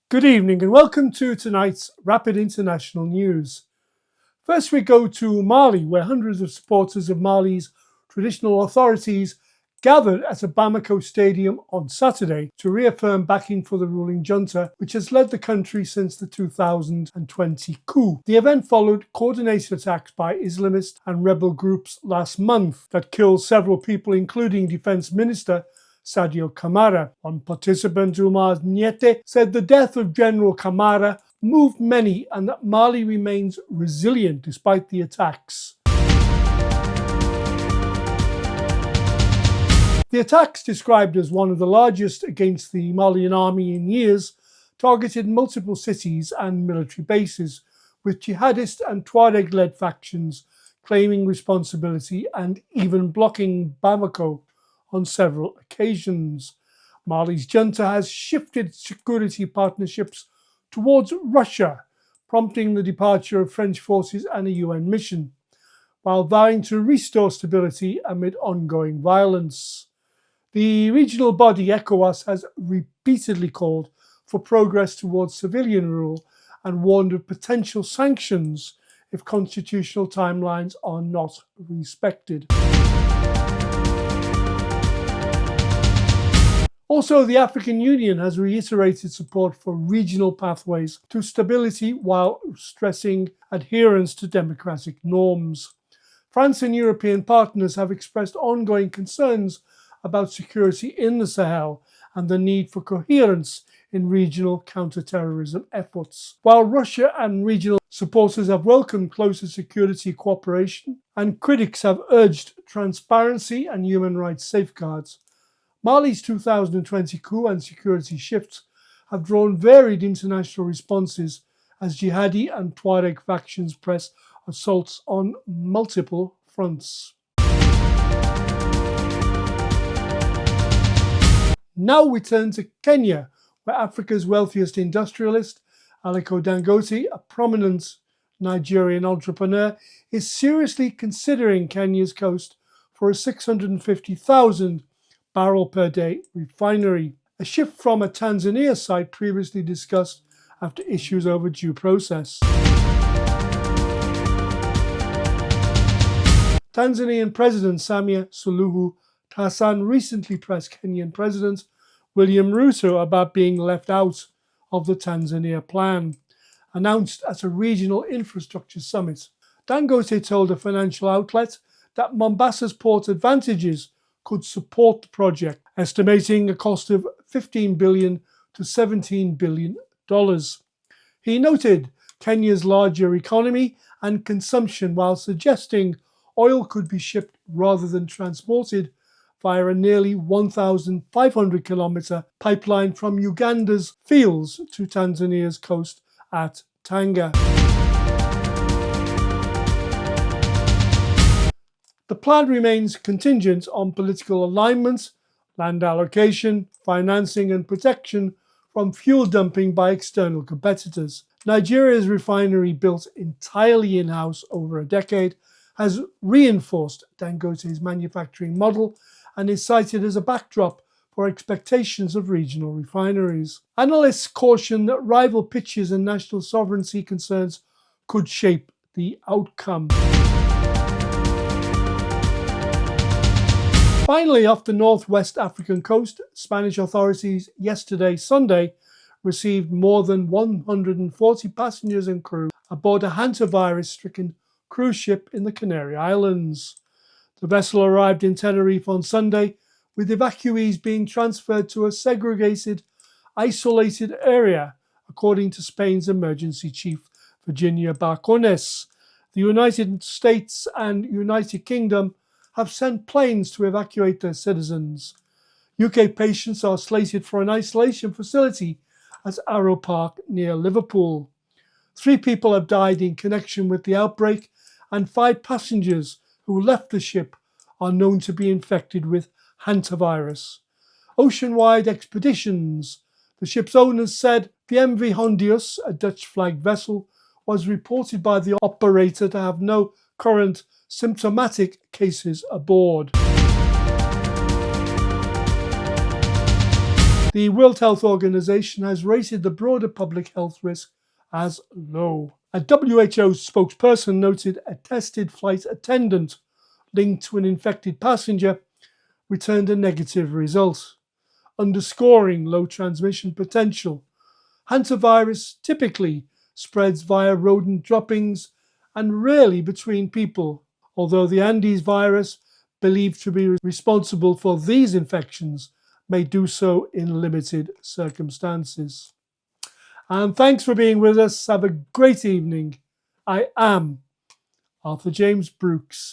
Good evening and welcome to tonight's Rapid International News. First we go to Mali, where hundreds of supporters of Mali's traditional authorities gathered at a Bamako stadium on Saturday to reaffirm backing for the ruling junta, which has led the country since the 2020 coup. The event followed coordinated attacks by Islamist and rebel groups last month that killed several people, including Defense Minister Sadio Kamara. One participant, Umar Niete, said the death of General Kamara moved many and that Mali remains resilient despite the attacks. The attacks, described as one of the largest against the Malian army in years, targeted multiple cities and military bases, with jihadist and Tuareg-led factions claiming responsibility and even blocking Bamako on several occasions. Mali's junta has shifted security partnerships towards Russia, prompting the departure of French forces and a UN mission, while vowing to restore stability amid ongoing violence. The regional body ECOWAS has repeatedly called for progress towards civilian rule and warned of potential sanctions if constitutional timelines are not respected. Also, the African Union has reiterated support for regional pathways to stability while stressing adherence to democratic norms. France and European partners have expressed ongoing concerns about security in the Sahel and the need for coherence in regional counter-terrorism efforts. While Russia and regional supporters have welcomed closer security cooperation and critics have urged transparency and human rights safeguards, Mali's 2020 coup and security shifts have drawn varied international responses as jihadi and Tuareg factions press assaults on multiple fronts. Now we turn to Kenya, where Africa's wealthiest industrialist, Aliko Dangote, a prominent Nigerian entrepreneur, is seriously considering Kenya's coast for a 650,000 barrel per day refinery, a shift from a Tanzania site previously discussed after issues over due process. Tanzanian President Samia Suluhu Hassan recently pressed Kenyan President William Ruto about being left out of the Tanzania plan, announced at a regional infrastructure summit. Dangote told a financial outlet that Mombasa's port advantages could support the project, estimating a cost of $15 billion to $17 billion. He noted Kenya's larger economy and consumption while suggesting oil could be shipped rather than transported via a nearly 1,500-kilometre pipeline from Uganda's fields to Tanzania's coast at Tanga. The plan remains contingent on political alignment, land allocation, financing and protection from fuel dumping by external competitors. Nigeria's refinery, built entirely in-house over a decade, has reinforced Dangote's manufacturing model and is cited as a backdrop for expectations of regional refineries. Analysts caution that rival pitches and national sovereignty concerns could shape the outcome. Finally, off the northwest African coast, Spanish authorities yesterday, Sunday, received more than 140 passengers and crew aboard a hantavirus-stricken cruise ship in the Canary Islands. The vessel arrived in Tenerife on Sunday, with evacuees being transferred to a segregated, isolated area, according to Spain's emergency chief, Virginia Barcones. The United States and United Kingdom have sent planes to evacuate their citizens. UK patients are slated for an isolation facility at Arrow Park near Liverpool. 3 people have died in connection with the outbreak, and 5 passengers who left the ship are known to be infected with hantavirus. Ocean-wide expeditions. The ship's owners said the MV Hondius, a Dutch-flagged vessel, was reported by the operator to have no current symptomatic cases aboard. The The World Health Organization has rated the broader public health risk as low. A WHO spokesperson noted a tested flight attendant linked to an infected passenger returned a negative result, underscoring low transmission potential. Hantavirus typically spreads via rodent droppings and rarely between people, although the Andes virus, believed to be responsible for these infections, may do so in limited circumstances. And thanks for being with us. Have a great evening. I am Arthur James Brooks.